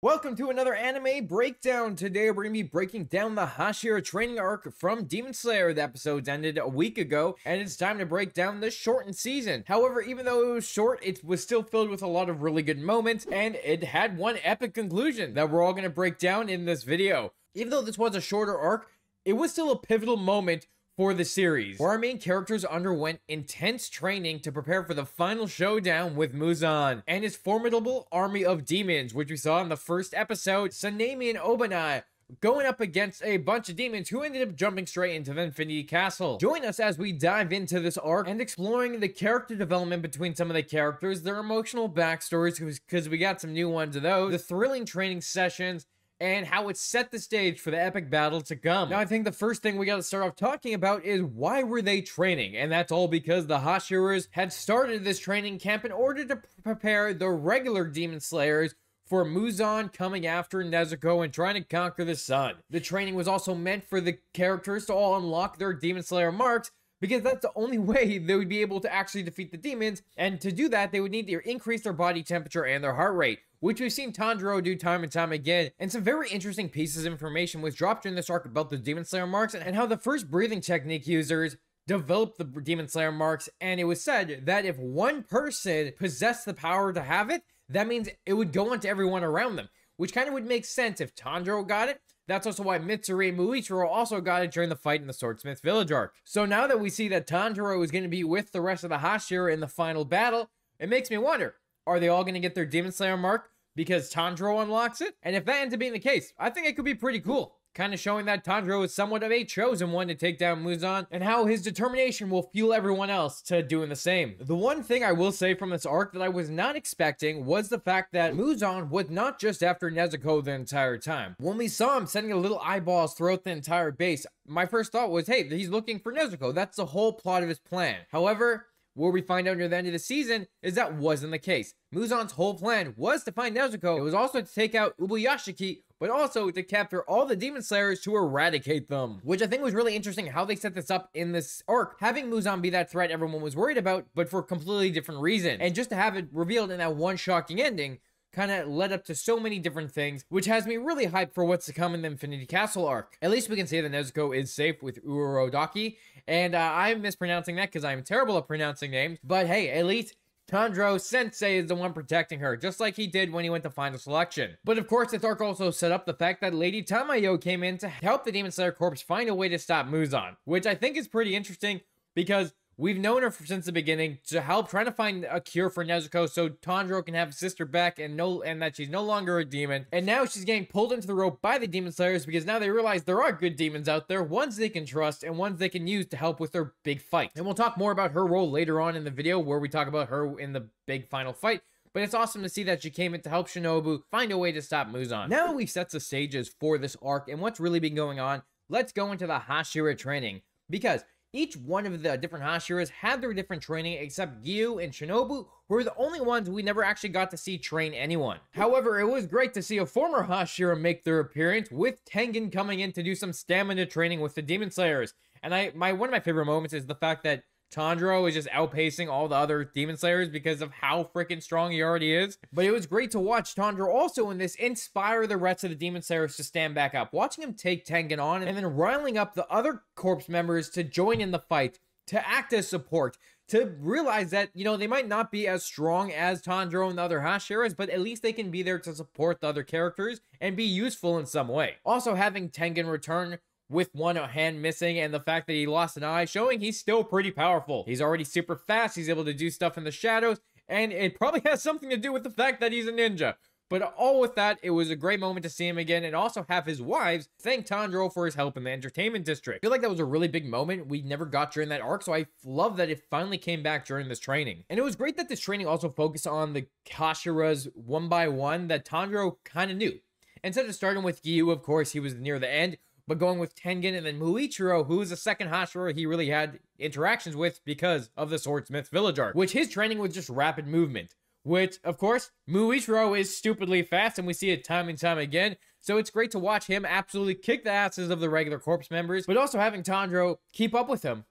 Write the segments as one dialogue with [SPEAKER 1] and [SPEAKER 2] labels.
[SPEAKER 1] Welcome to another anime breakdown. Today we're going to be breaking down the Hashira training arc from Demon Slayer. The episodes ended a week ago, and it's time to break down the shortened season. However, even though it was short, it was still filled with a lot of really good moments, and it had one epic conclusion that we're all going to break down in this video. Even though this was a shorter arc, it was still a pivotal moment for the series, where our main characters underwent intense training to prepare for the final showdown with Muzan and his formidable army of demons, which we saw in the first episode, Sanemi and Obanai going up against a bunch of demons who ended up jumping straight into the Infinity Castle. Join us as we dive into this arc and exploring the character development between some of the characters, their emotional backstories, because we got some new ones of those, the thrilling training sessions, and how it set the stage for the epic battle to come. Now, I think the first thing we gotta start off talking about is why were they training? And that's all because the Hashiras had started this training camp in order to prepare the regular Demon Slayers for Muzan coming after Nezuko and trying to conquer the sun. The training was also meant for the characters to all unlock their Demon Slayer marks, because that's the only way they would be able to actually defeat the demons, and to do that, they would need to increase their body temperature and their heart rate, which we've seen Tanjiro do time and time again. And some very interesting pieces of information was dropped during this arc about the Demon Slayer marks and how the first breathing technique users developed the Demon Slayer marks, and it was said that if one person possessed the power to have it, that means it would go on to everyone around them, which kind of would make sense if Tanjiro got it. That's also why Mitsuri and Muichiro also got it during the fight in the Swordsmith Village arc. So now that we see that Tanjiro is going to be with the rest of the Hashira in the final battle, it makes me wonder, are they all going to get their Demon Slayer mark because Tanjiro unlocks it? And if that ends up being the case, I think it could be pretty cool. Kind of showing that Tanjiro is somewhat of a chosen one to take down Muzan, and how his determination will fuel everyone else to doing the same. The one thing I will say from this arc that I was not expecting was the fact that Muzan was not just after Nezuko the entire time. When we saw him sending little eyeballs throughout the entire base, my first thought was, hey, he's looking for Nezuko. That's the whole plot of his plan. However, what we find out near the end of the season is that wasn't the case. Muzan's whole plan was to find Nezuko. It was also to take out Ubuyashiki, but also to capture all the Demon Slayers to eradicate them. Which I think was really interesting how they set this up in this arc, having Muzan be that threat everyone was worried about, but for a completely different reason. And just to have it revealed in that one shocking ending kind of led up to so many different things, which has me really hyped for what's to come in the Infinity Castle arc. At least we can say that Nezuko is safe with Urodaki, and I'm mispronouncing that because I'm terrible at pronouncing names, but hey, at least Tanjiro Sensei is the one protecting her, just like he did when he went to Final Selection. But of course, this arc also set up the fact that Lady Tamayo came in to help the Demon Slayer Corps find a way to stop Muzan, which I think is pretty interesting because we've known her since the beginning to help trying to find a cure for Nezuko so Tanjiro can have his sister back and that she's no longer a demon. And now she's getting pulled into the rope by the Demon Slayers because now they realize there are good demons out there, ones they can trust and ones they can use to help with their big fight. And we'll talk more about her role later on in the video where we talk about her in the big final fight. But it's awesome to see that she came in to help Shinobu find a way to stop Muzan. Now we've set the stages for this arc and what's really been going on, let's go into the Hashira training, because each one of the different Hashiras had their different training except Gyu and Shinobu, who were the only ones we never actually got to see train anyone. However, it was great to see a former Hashira make their appearance, with Tengen coming in to do some stamina training with the Demon Slayers. And one of my favorite moments is the fact that Tanjiro is just outpacing all the other Demon Slayers because of how freaking strong he already is. But it was great to watch Tanjiro also in this inspire the rest of the Demon Slayers to stand back up. Watching him take Tengen on and then riling up the other corpse members to join in the fight, to act as support, to realize that, you know, they might not be as strong as Tanjiro and the other Hashiras, but at least they can be there to support the other characters and be useful in some way. Also having Tengen return with one hand missing and the fact that he lost an eye, showing he's still pretty powerful. He's already super fast, he's able to do stuff in the shadows, and it probably has something to do with the fact that he's a ninja. But all with that, it was a great moment to see him again and also have his wives thank Tanjiro for his help in the entertainment district. I feel like that was a really big moment we never got during that arc, so I love that it finally came back during this training. And it was great that this training also focused on the Hashiras one by one that Tanjiro kind of knew. Instead of starting with Gyu, of course, he was near the end, but going with Tengen and then Muichiro, who is the second Hashira he really had interactions with because of the Swordsmith Village arc, which his training was just rapid movement, which, of course, Muichiro is stupidly fast, and we see it time and time again, so it's great to watch him absolutely kick the asses of the regular corpse members, but also having Tanjiro keep up with him,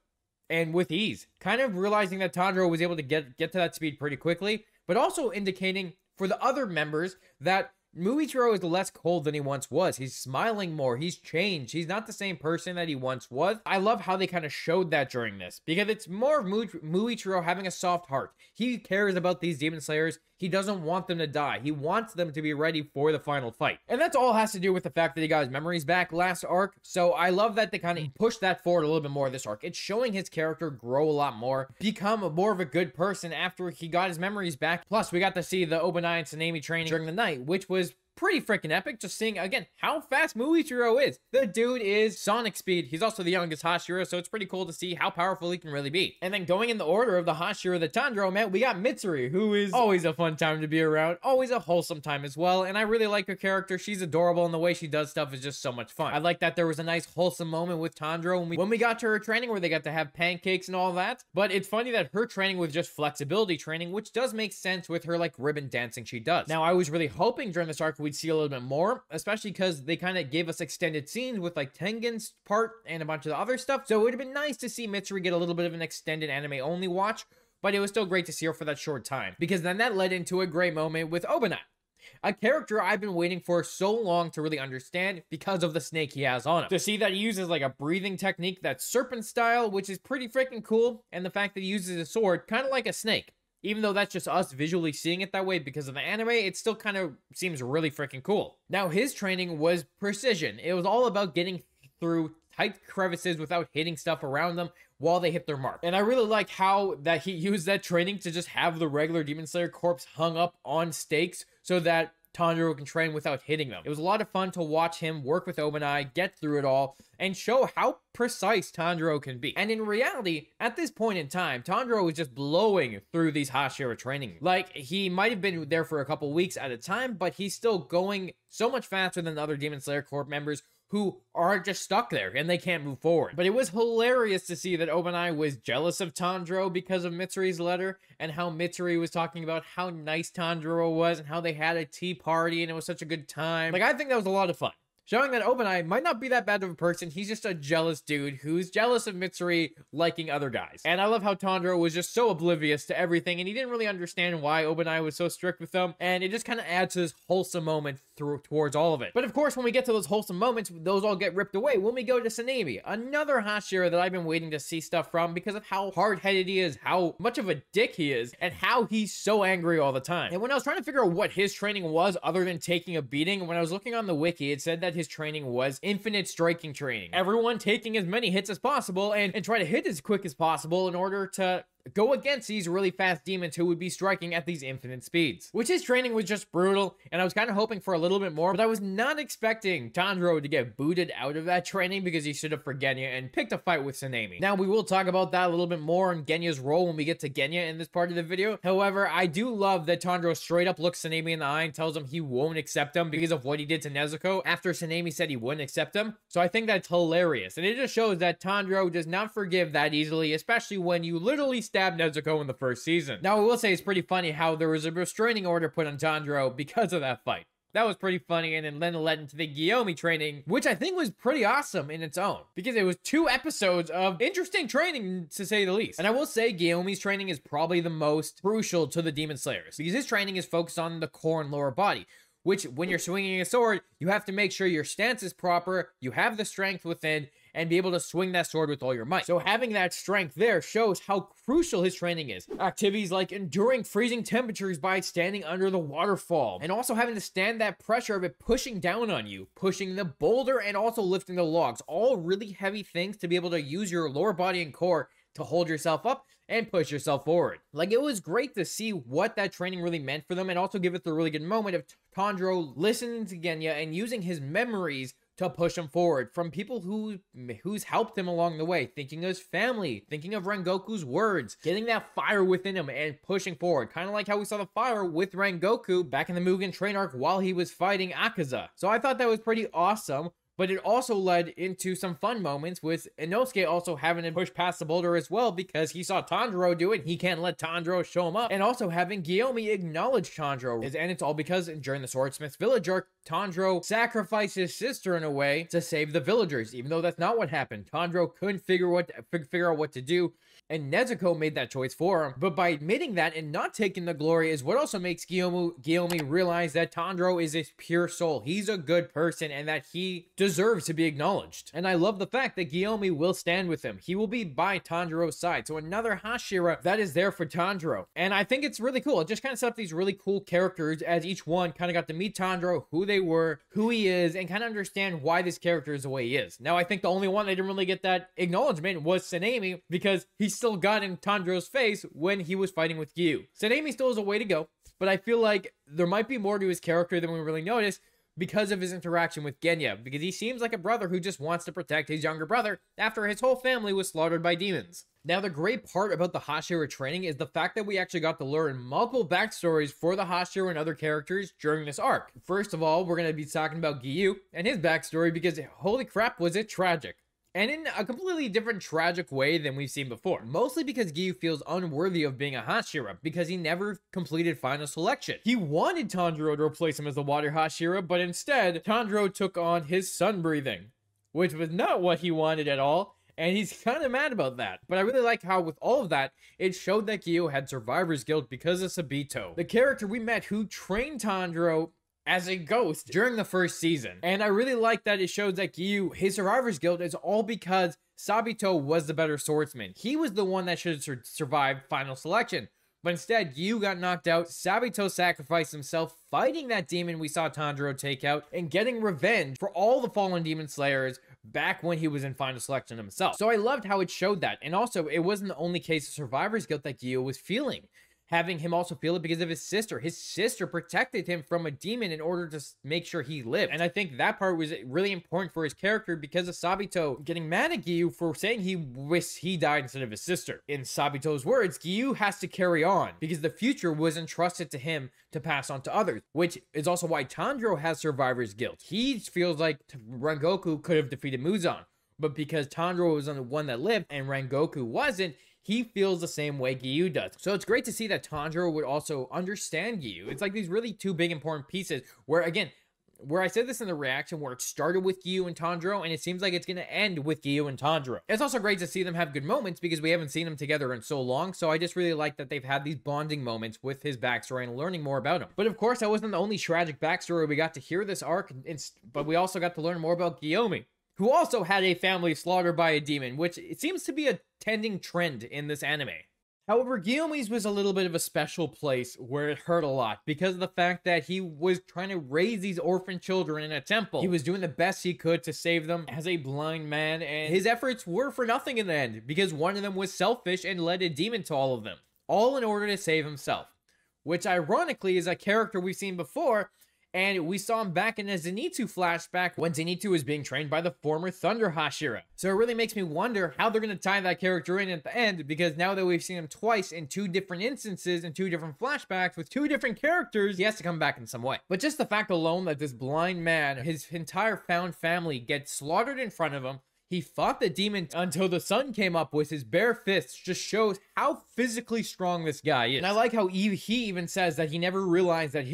[SPEAKER 1] and with ease, kind of realizing that Tanjiro was able to get to that speed pretty quickly, but also indicating for the other members that Muichiro is less cold than he once was. He's smiling more. He's changed. He's not the same person that he once was. I love how they kind of showed that during this, because it's more of Muichiro having a soft heart. He cares about these Demon Slayers. He doesn't want them to die. He wants them to be ready for the final fight. And that's all has to do with the fact that he got his memories back last arc. So I love that they kind of pushed that forward a little bit more this arc. It's showing his character grow a lot more, become more of a good person after he got his memories back. Plus, we got to see the Obanai and Tsunemi training during the night, which was pretty freaking epic. Just seeing again how fast Muichiro is. The dude is Sonic speed. He's also the youngest Hashira, so it's pretty cool to see how powerful he can really be. And then going in the order of the Hashira that Tanjiro met, we got Mitsuri, who is always a fun time to be around, always a wholesome time as well. And I really like her character. She's adorable, and the way she does stuff is just so much fun. I like that there was a nice wholesome moment with Tanjiro when we got to her training where they got to have pancakes and all that. But it's funny that her training was just flexibility training, which does make sense with her like ribbon dancing she does. Now I was really hoping during this arc we'd see a little bit more, especially because they kind of gave us extended scenes with like Tengen's part and a bunch of the other stuff. So it would have been nice to see Mitsuri get a little bit of an extended anime only watch, but it was still great to see her for that short time, because then that led into a great moment with Obanai, a character I've been waiting for so long to really understand because of the snake he has on him. To see that he uses like a breathing technique that's serpent style, which is pretty freaking cool, and the fact that he uses a sword kind of like a snake. Even though that's just us visually seeing it that way because of the anime, it still kind of seems really freaking cool. Now, his training was precision. It was all about getting through tight crevices without hitting stuff around them while they hit their mark. And I really like how that he used that training to just have the regular Demon Slayer corpse hung up on stakes so that Tanjiro can train without hitting them. It was a lot of fun to watch him work with Obanai, get through it all, and show how precise Tanjiro can be. And in reality, at this point in time, Tanjiro was just blowing through these Hashira training. Like, he might have been there for a couple weeks at a time, but he's still going so much faster than the other Demon Slayer Corps members who are just stuck there and they can't move forward. But it was hilarious to see that Obanai was jealous of Tanjiro because of Mitsuri's letter, and how Mitsuri was talking about how nice Tanjiro was and how they had a tea party and it was such a good time. Like, I think that was a lot of fun, showing that Obanai might not be that bad of a person. He's just a jealous dude who's jealous of Mitsuri liking other guys. And I love how Tanjiro was just so oblivious to everything, and he didn't really understand why Obanai was so strict with them, and it just kind of adds to this wholesome moment towards all of it. But of course, when we get to those wholesome moments, those all get ripped away when we go to Tsunemi, another Hashira that I've been waiting to see stuff from because of how hard-headed he is, how much of a dick he is, and how he's so angry all the time. And when I was trying to figure out what his training was other than taking a beating, when I was looking on the wiki, it said that his training was infinite striking training. Everyone taking as many hits as possible and try to hit as quick as possible in order to go against these really fast demons who would be striking at these infinite speeds. Which his training was just brutal, and I was kind of hoping for a little bit more, but I was not expecting Tanjiro to get booted out of that training because he stood up for Genya and picked a fight with Tsunemi. Now, we will talk about that a little bit more on Genya's role when we get to Genya in this part of the video. However, I do love that Tanjiro straight up looks Tsunemi in the eye and tells him he won't accept him because of what he did to Nezuko after Tsunemi said he wouldn't accept him. So I think that's hilarious, and it just shows that Tanjiro does not forgive that easily, especially when you literally stab Nezuko in the first season. Now, I will say it's pretty funny how there was a restraining order put on Tanjiro because of that fight. That was pretty funny, and then it led into the Guillaume training, which I think was pretty awesome in its own, because it was 2 episodes of interesting training, to say the least. And I will say Guillaume's training is probably the most crucial to the Demon Slayers, because his training is focused on the core and lower body, which, when you're swinging a sword, you have to make sure your stance is proper, you have the strength within, and be able to swing that sword with all your might. So having that strength there shows how crucial his training is. Activities like enduring freezing temperatures by standing under the waterfall, and also having to stand that pressure of it pushing down on you, pushing the boulder and also lifting the logs. All really heavy things to be able to use your lower body and core to hold yourself up and push yourself forward. Like, it was great to see what that training really meant for them, and also give it the really good moment of Tanjiro listening to Genya and using his memories to push him forward from people who's helped him along the way, thinking of his family, thinking of Rengoku's words, getting that fire within him and pushing forward, kind of like how we saw the fire with Rengoku back in the Mugen Train arc while he was fighting Akaza. So I thought that was pretty awesome. But it also led into some fun moments with Inosuke also having to push past the boulder as well because he saw Tanjiro do it. He can't let Tanjiro show him up. And also having Guillaume acknowledge Tanjiro. And it's all because during the Swordsmith's Village arc, Tanjiro sacrificed his sister in a way to save the villagers, even though that's not what happened. Tanjiro couldn't figure out what to do, and Nezuko made that choice for him. But by admitting that and not taking the glory is what also makes Guillaume realize that Tanjiro is a pure soul. He's a good person and that he deserves to be acknowledged. And I love the fact that Guillaume will stand with him. He will be by Tanjiro's side. So another Hashira that is there for Tanjiro. And I think it's really cool. It just kind of set up these really cool characters as each one kind of got to meet Tanjiro, who they were, who he is, and kind of understand why this character is the way he is. Now, I think the only one that didn't really get that acknowledgement was Sanemi, because he still got in Tanjiro's face when he was fighting with Gyu. Sanemi still has a way to go, but I feel like there might be more to his character than we really notice because of his interaction with Genya, because he seems like a brother who just wants to protect his younger brother after his whole family was slaughtered by demons. Now, the great part about the Hashira training is the fact that we actually got to learn multiple backstories for the Hashira and other characters during this arc. First of all, we're going to be talking about Gyu and his backstory, because holy crap, was it tragic. And in a completely different tragic way than we've seen before. Mostly because Gyu feels unworthy of being a Hashira, because he never completed final selection. He wanted Tanjiro to replace him as the water Hashira, but instead, Tanjiro took on his sun breathing, which was not what he wanted at all. And he's kind of mad about that. But I really like how with all of that, it showed that Gyu had survivor's guilt because of Sabito, the character we met who trained Tanjiro as a ghost during the first season. And I really like that it shows that Gyu, his survivor's guilt is all because Sabito was the better swordsman. He was the one that should have survived final selection. But instead, Gyu got knocked out, Sabito sacrificed himself, fighting that demon we saw Tanjiro take out, and getting revenge for all the fallen demon slayers back when he was in final selection himself. So I loved how it showed that. And also, it wasn't the only case of survivor's guilt that Gyu was feeling. Having him also feel it because of his sister. His sister protected him from a demon in order to make sure he lived. And I think that part was really important for his character because of Sabito getting mad at Gyu for saying he wished he died instead of his sister. In Sabito's words, Gyu has to carry on because the future was entrusted to him to pass on to others, which is also why Tanjiro has survivor's guilt. He feels like Rengoku could have defeated Muzan, but because Tanjiro was the one that lived and Rengoku wasn't, he feels the same way Gyu does. So it's great to see that Tanjiro would also understand Gyu. It's like these really two big important pieces where, again, where I said this in the reaction, where it started with Gyu and Tanjiro, and it seems like it's going to end with Gyu and Tanjiro. It's also great to see them have good moments because we haven't seen them together in so long, so I just really like that they've had these bonding moments with his backstory and learning more about him. But of course, that wasn't the only tragic backstory we got to hear this arc, but we also got to learn more about Guillaume, who also had a family slaughtered by a demon, which it seems to be a tending trend in this anime. However, Guillaume's was a little bit of a special place where it hurt a lot because of the fact that he was trying to raise these orphan children in a temple. He was doing the best he could to save them as a blind man, and his efforts were for nothing in the end because one of them was selfish and led a demon to all of them, all in order to save himself, which ironically is a character we've seen before. And we saw him back in a Zenitsu flashback when Zenitsu was being trained by the former Thunder Hashira. So it really makes me wonder how they're going to tie that character in at the end, because now that we've seen him twice in two different instances, in two different flashbacks with two different characters, he has to come back in some way. But just the fact alone that this blind man, his entire found family gets slaughtered in front of him, he fought the demon until the sun came up with his bare fists, just shows how physically strong this guy is. And I like how he even says that he never realized that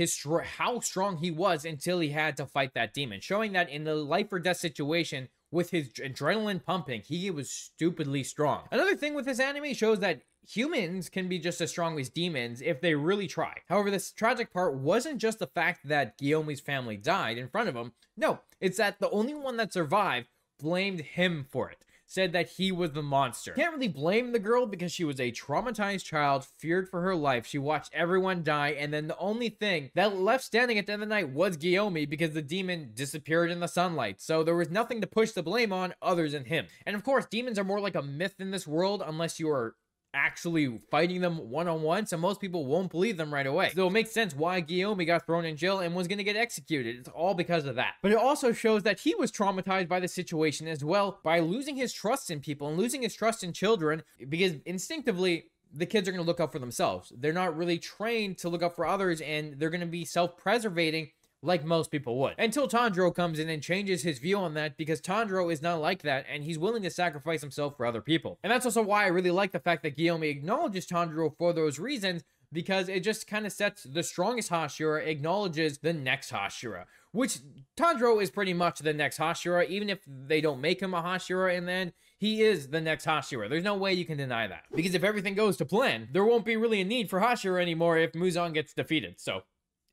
[SPEAKER 1] how strong he was until he had to fight that demon, showing that in the life or death situation with his adrenaline pumping, he was stupidly strong. Another thing with this anime shows that humans can be just as strong as demons if they really try. However, this tragic part wasn't just the fact that Guillaume's family died in front of him. No, it's that the only one that survived blamed him for it, said that he was the monster. Can't really blame the girl because she was a traumatized child, feared for her life. She watched everyone die, and then the only thing that left standing at the end of the night was Guillaume because the demon disappeared in the sunlight. So there was nothing to push the blame on other than him. And of course, demons are more like a myth in this world unless you are actually fighting them one-on-one, so most people won't believe them right away. So it makes sense why Guillaume got thrown in jail and was going to get executed. It's all because of that. But it also shows that he was traumatized by the situation as well by losing his trust in people and losing his trust in children, because instinctively the kids are going to look out for themselves. They're not really trained to look out for others, and they're going to be self-preservating like most people would. Until Tanjiro comes in and changes his view on that, because Tanjiro is not like that, and he's willing to sacrifice himself for other people. And that's also why I really like the fact that Guillaume acknowledges Tanjiro for those reasons, because it just kind of sets the strongest Hashira acknowledges the next Hashira, which Tanjiro is pretty much the next Hashira. Even if they don't make him a Hashira in the end, he is the next Hashira. There's no way you can deny that. Because if everything goes to plan, there won't be really a need for Hashira anymore if Muzan gets defeated. So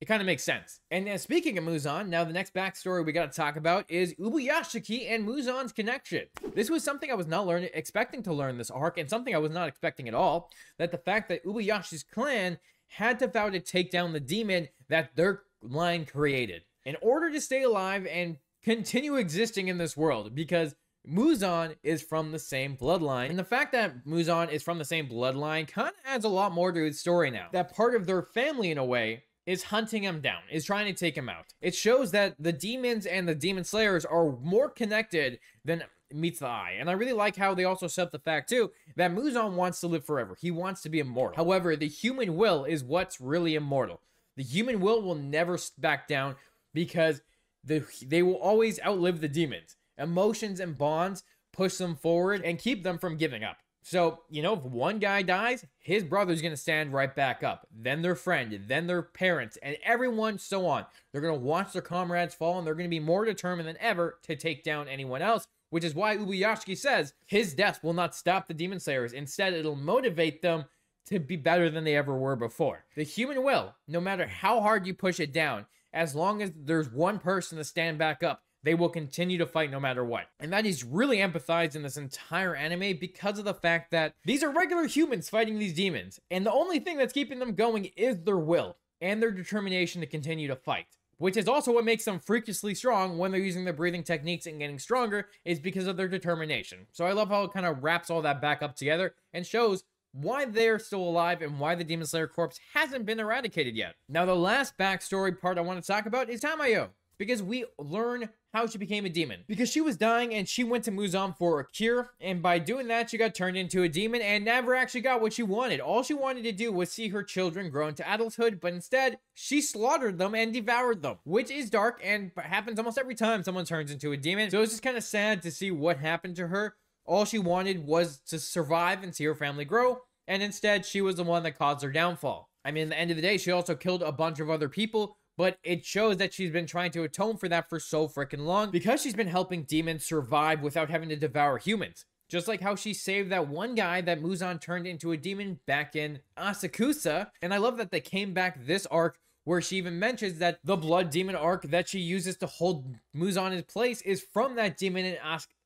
[SPEAKER 1] it kind of makes sense. And speaking of Muzan, now the next backstory we got to talk about is Ubuyashiki and Muzan's connection. This was something I was not expecting to learn this arc, and something I was not expecting at all, that the fact that Ubuyashi's clan had to vow to take down the demon that their line created in order to stay alive and continue existing in this world, because Muzan is from the same bloodline. And the fact that Muzan is from the same bloodline kind of adds a lot more to his story now. That part of their family, in a way, is hunting him down, is trying to take him out. It shows that the demons and the demon slayers are more connected than meets the eye. And I really like how they also set up the fact too that Muzan wants to live forever. He wants to be immortal. However, the human will is what's really immortal. The human will never back down, because they will always outlive the demons. Emotions and bonds push them forward and keep them from giving up. So, you know, if one guy dies, his brother's going to stand right back up. Then their friend, then their parents, and everyone so on. They're going to watch their comrades fall, and they're going to be more determined than ever to take down anyone else, which is why Ubuyashiki says his death will not stop the demon slayers. Instead, it'll motivate them to be better than they ever were before. The human will, no matter how hard you push it down, as long as there's one person to stand back up, they will continue to fight no matter what. And that is really empathized in this entire anime because of the fact that these are regular humans fighting these demons. And the only thing that's keeping them going is their will and their determination to continue to fight. Which is also what makes them freakishly strong when they're using their breathing techniques and getting stronger, is because of their determination. So I love how it kind of wraps all that back up together and shows why they're still alive and why the Demon Slayer corpse hasn't been eradicated yet. Now, the last backstory part I want to talk about is Tamayo, because we learn how she became a demon. Because she was dying and she went to Muzan for a cure, and by doing that, she got turned into a demon and never actually got what she wanted. All she wanted to do was see her children grow into adulthood, but instead, she slaughtered them and devoured them, which is dark and happens almost every time someone turns into a demon. So it's just kind of sad to see what happened to her. All she wanted was to survive and see her family grow, and instead, she was the one that caused her downfall. I mean, at the end of the day, she also killed a bunch of other people, but it shows that she's been trying to atone for that for so freaking long, because she's been helping demons survive without having to devour humans. Just like how she saved that one guy that Muzan turned into a demon back in Asakusa. And I love that they came back this arc where she even mentions that the blood demon arc that she uses to hold Muzan in place is from that demon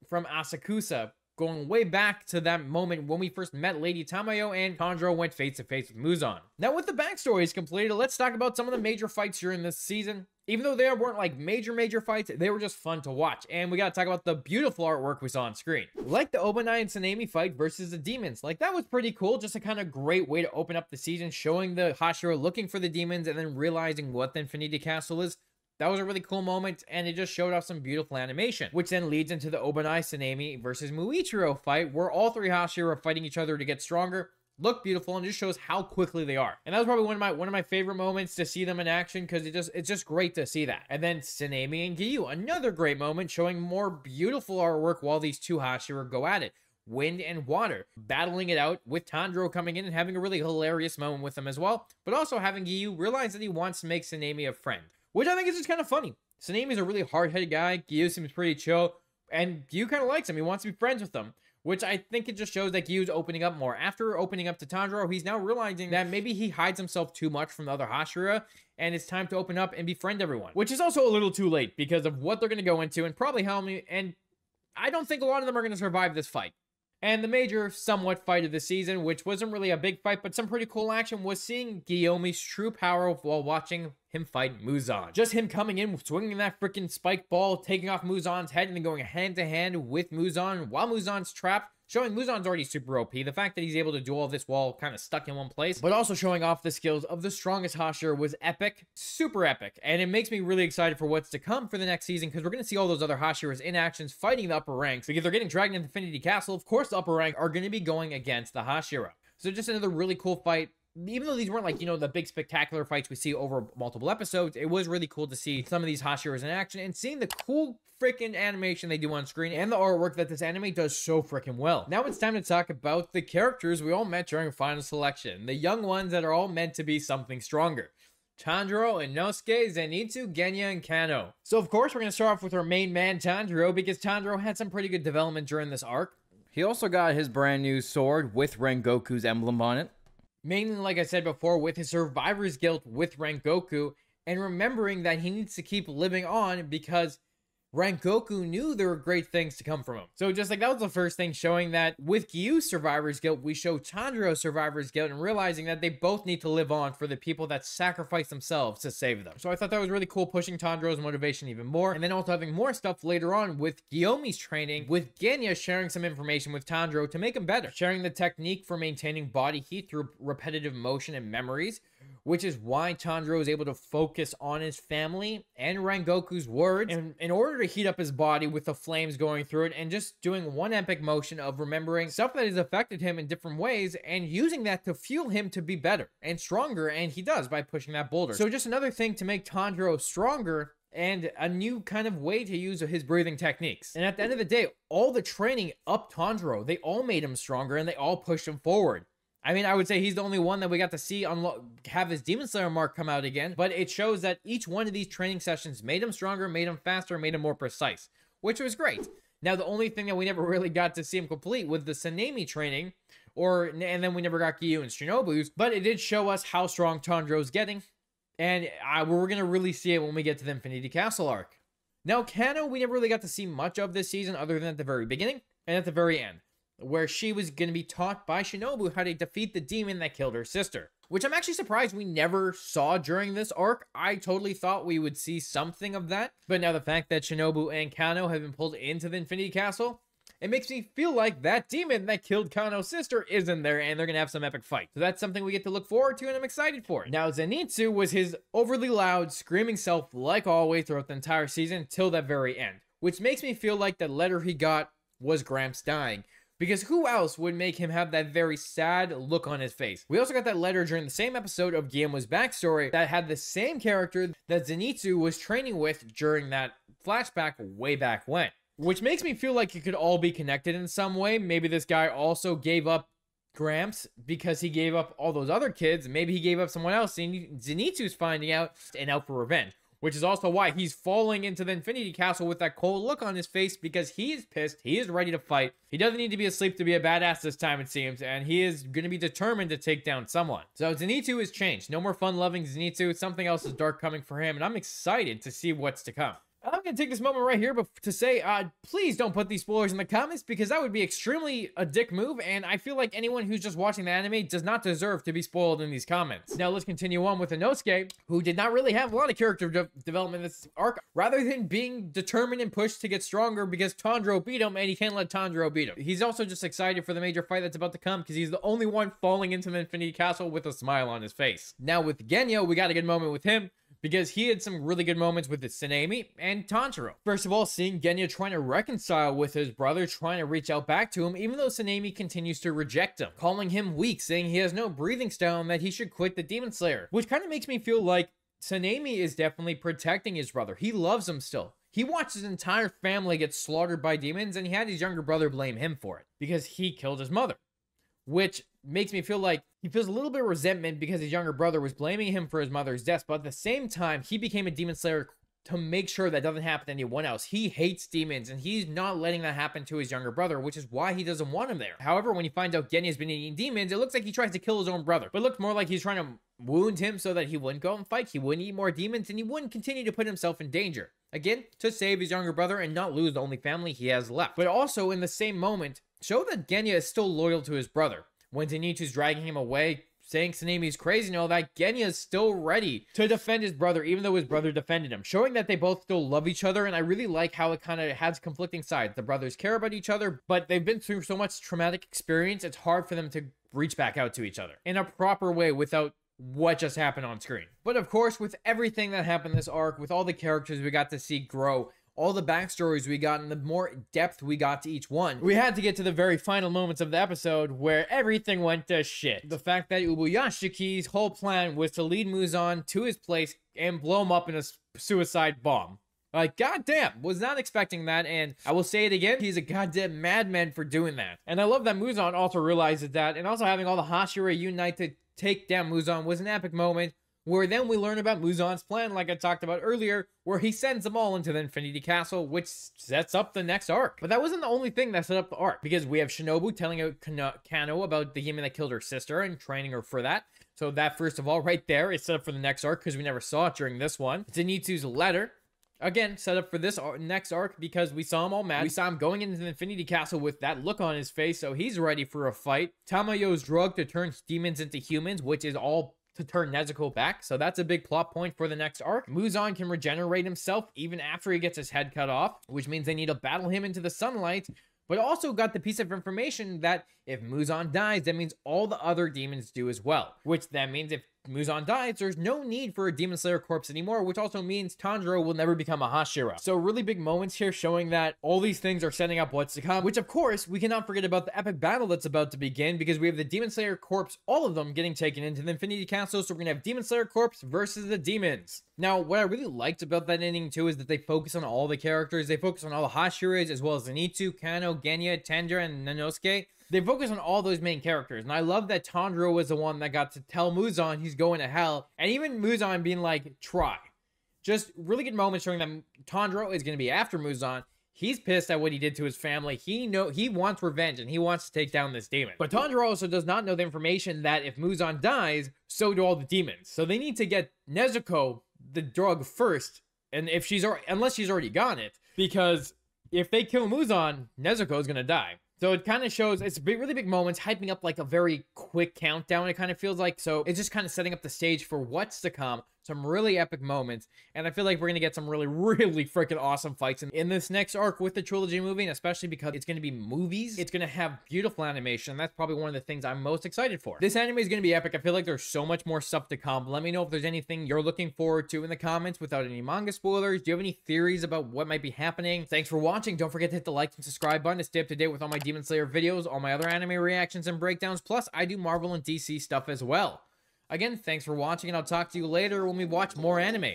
[SPEAKER 1] from Asakusa, going way back to that moment when we first met Lady Tamayo and Tanjiro went face to face with Muzan. Now, with the backstories completed, let's talk about some of the major fights during this season. Even though they weren't like major fights, they were just fun to watch. And we gotta talk about the beautiful artwork we saw on screen. Like the Obanai and Sanemi fight versus the demons. Like, that was pretty cool. Just a kind of great way to open up the season, showing the Hashira looking for the demons and then realizing what the Infinity Castle is. That was a really cool moment, and it just showed off some beautiful animation, which then leads into the Obanai Sanemi versus Muichiro fight, where all three Hashira are fighting each other to get stronger, look beautiful, and just shows how quickly they are. And that was probably one of my favorite moments to see them in action, because it's just great to see that. And then Sanemi and Giyu, another great moment, showing more beautiful artwork while these two Hashira go at it. Wind and water, battling it out with Tanjiro coming in and having a really hilarious moment with them as well, but also having Giyu realize that he wants to make Sanemi a friend, which I think is just kind of funny. Sanemi's a really hard-headed guy. Giyu seems pretty chill, and Giyu kind of likes him. He wants to be friends with him, which I think it just shows that Giyu's opening up more. After opening up to Tanjiro, he's now realizing that maybe he hides himself too much from the other Hashira, and it's time to open up and befriend everyone. Which is also a little too late because of what they're going to go into, and probably how many, and I don't think a lot of them are going to survive this fight. And the major, somewhat fight of the season, which wasn't really a big fight, but some pretty cool action, was seeing Guillaume's true power while watching him fight Muzan. Just him coming in, swinging that freaking spike ball, taking off Muzan's head, and then going hand-to-hand with Muzan while Muzan's trapped, showing Muzan's already super OP. The fact that he's able to do all this while kind of stuck in one place, but also showing off the skills of the strongest Hashira was epic, super epic. And it makes me really excited for what's to come for the next season, because we're going to see all those other Hashiras in actions fighting the upper ranks. Because they're getting dragged into Infinity Castle, of course the upper rank are going to be going against the Hashira. So just another really cool fight. Even though these weren't like, you know, the big spectacular fights we see over multiple episodes, it was really cool to see some of these Hashiras in action and seeing the cool freaking animation they do on screen and the artwork that this anime does so freaking well. Now it's time to talk about the characters we all met during Final Selection, the young ones that are all meant to be something stronger. Tanjiro, Inosuke, Zenitsu, Genya, and Kano. So of course we're going to start off with our main man Tanjiro, because Tanjiro had some pretty good development during this arc. He also got his brand new sword with Rengoku's emblem on it. Mainly, like I said before, with his survivor's guilt with Rengoku, and remembering that he needs to keep living on because Rengoku knew there were great things to come from him. So just like that was the first thing, showing that with Gyu's survivor's guilt, we show Tanjiro's survivor's guilt, and realizing that they both need to live on for the people that sacrifice themselves to save them. So I thought that was really cool, pushing Tanjiro's motivation even more. And then also having more stuff later on with Guillaume's training, with Genya sharing some information with Tanjiro to make him better, sharing the technique for maintaining body heat through repetitive motion and memories, which is why Tanjiro is able to focus on his family and Rengoku's words in order to heat up his body with the flames going through it, and just doing one epic motion of remembering stuff that has affected him in different ways and using that to fuel him to be better and stronger, and he does by pushing that boulder. So just another thing to make Tanjiro stronger, and a new kind of way to use his breathing techniques. And at the end of the day, all the training upped Tanjiro. They all made him stronger, and they all pushed him forward. I mean, I would say he's the only one that we got to see have his Demon Slayer mark come out again, but it shows that each one of these training sessions made him stronger, made him faster, made him more precise, which was great. Now, the only thing that we never really got to see him complete was the Tsunemi training, and then we never got Gyu and Shinobu's, but it did show us how strong Tanjiro's getting, and we're going to really see it when we get to the Infinity Castle arc. Now, Kano, we never really got to see much of this season other than at the very beginning and at the very end, where she was going to be taught by Shinobu how to defeat the demon that killed her sister, which I'm actually surprised we never saw during this arc. I totally thought we would see something of that, but now the fact that Shinobu and Kano have been pulled into the Infinity Castle, it makes me feel like that demon that killed Kano's sister is in there, and they're going to have some epic fight. So that's something we get to look forward to, and I'm excited for it. Now, Zenitsu was his overly loud, screaming self, like always, throughout the entire season, till that very end, which makes me feel like the letter he got was Gramps dying, because who else would make him have that very sad look on his face? We also got that letter during the same episode of Guillermo's backstory that had the same character that Zenitsu was training with during that flashback way back when. Which makes me feel like it could all be connected in some way. Maybe this guy also gave up Gramps because he gave up all those other kids. Maybe he gave up someone else. Zenitsu's finding out and out for revenge, which is also why he's falling into the Infinity Castle with that cold look on his face, because he is pissed. He is ready to fight. He doesn't need to be asleep to be a badass this time, it seems, and he is going to be determined to take down someone. So Zenitsu has changed. No more fun-loving Zenitsu. Something else is dark coming for him, and I'm excited to see what's to come. I'm going to take this moment right here to say, please don't put these spoilers in the comments, because that would be extremely a dick move, and I feel like anyone who's just watching the anime does not deserve to be spoiled in these comments. Now let's continue on with Inosuke, who did not really have a lot of character development in this arc, rather than being determined and pushed to get stronger because Tanjiro beat him, and he can't let Tanjiro beat him. He's also just excited for the major fight that's about to come, because he's the only one falling into the Infinity Castle with a smile on his face. Now with Genya, we got a good moment with him, because he had some really good moments with the Tsunemi and Tanjiro. First of all, seeing Genya trying to reconcile with his brother, trying to reach out back to him, even though Tsunemi continues to reject him, calling him weak, saying he has no breathing style and that he should quit the Demon Slayer, which kind of makes me feel like Tsunemi is definitely protecting his brother. He loves him still. He watched his entire family get slaughtered by demons, and he had his younger brother blame him for it, because he killed his mother, which makes me feel like he feels a little bit of resentment because his younger brother was blaming him for his mother's death, but at the same time, he became a Demon Slayer to make sure that doesn't happen to anyone else. He hates demons, and he's not letting that happen to his younger brother, which is why he doesn't want him there. However, when he finds out Genya's been eating demons, it looks like he tries to kill his own brother, but it looks more like he's trying to wound him so that he wouldn't go and fight, he wouldn't eat more demons, and he wouldn't continue to put himself in danger. Again, to save his younger brother and not lose the only family he has left. But also, in the same moment, show that Genya is still loyal to his brother. When Zenitsu's dragging him away, saying Tsunemi's crazy and all that, Genya is still ready to defend his brother, even though his brother defended him, showing that they both still love each other. And I really like how it kind of has conflicting sides. The brothers care about each other, but they've been through so much traumatic experience, it's hard for them to reach back out to each other in a proper way without what just happened on screen. But of course, with everything that happened this arc, with all the characters we got to see grow, all the backstories we got, and the more depth we got to each one, we had to get to the very final moments of the episode where everything went to shit. The fact that Ubuyashiki's whole plan was to lead Muzan to his place and blow him up in a suicide bomb. Like, goddamn, was not expecting that, and I will say it again, he's a goddamn madman for doing that. And I love that Muzan also realizes that, and also having all the Hashira unite to take down Muzan was an epic moment, where then we learn about Muzan's plan, like I talked about earlier, where he sends them all into the Infinity Castle, which sets up the next arc. But that wasn't the only thing that set up the arc, because we have Shinobu telling Kano about the demon that killed her sister and training her for that. So that, first of all, right there is set up for the next arc, because we never saw it during this one. Zenitsu's letter, again, set up for this next arc, because we saw him all mad. We saw him going into the Infinity Castle with that look on his face, so he's ready for a fight. Tamayo's drug to turn demons into humans, which is all to turn Nezuko back, so that's a big plot point for the next arc. Muzan can regenerate himself even after he gets his head cut off, which means they need to battle him into the sunlight, but also got the piece of information that if Muzan dies, that means all the other demons do as well, which that means if Muzan dies, there's no need for a Demon Slayer corpse anymore, which also means Tanjiro will never become a Hashira. So really big moments here showing that all these things are setting up what's to come, which of course, we cannot forget about the epic battle that's about to begin, because we have the Demon Slayer corpse, all of them getting taken into the Infinity Castle, so we're gonna have Demon Slayer corpse versus the demons. Now, what I really liked about that ending too is that they focus on all the characters. They focus on all the Hashiras, as well as Zenitsu, Kano, Genya, Tanjiro, and Nanosuke. They focus on all those main characters, and I love that Tanjiro was the one that got to tell Muzan he's going to hell, and even Muzan being like, try. Just really good moments showing that Tanjiro is going to be after Muzan. He's pissed at what he did to his family. He wants revenge, and he wants to take down this demon. But Tanjiro also does not know the information that if Muzan dies, so do all the demons. So they need to get Nezuko the drug first, and if unless she's already got it, because if they kill Muzan, Nezuko is going to die. So it kind of shows, it's really big moments, hyping up like a very quick countdown, it kind of feels like. So it's just kind of setting up the stage for what's to come. Some really epic moments. And I feel like we're going to get some really, really freaking awesome fights in this next arc with the trilogy movie. And especially because it's going to be movies. It's going to have beautiful animation. That's probably one of the things I'm most excited for. This anime is going to be epic. I feel like there's so much more stuff to come. Let me know if there's anything you're looking forward to in the comments without any manga spoilers. Do you have any theories about what might be happening? Thanks for watching. Don't forget to hit the like and subscribe button to stay up to date with all my Demon Slayer videos, all my other anime reactions and breakdowns. Plus, I do Marvel and DC stuff as well. Again, thanks for watching, and I'll talk to you later when we watch more anime.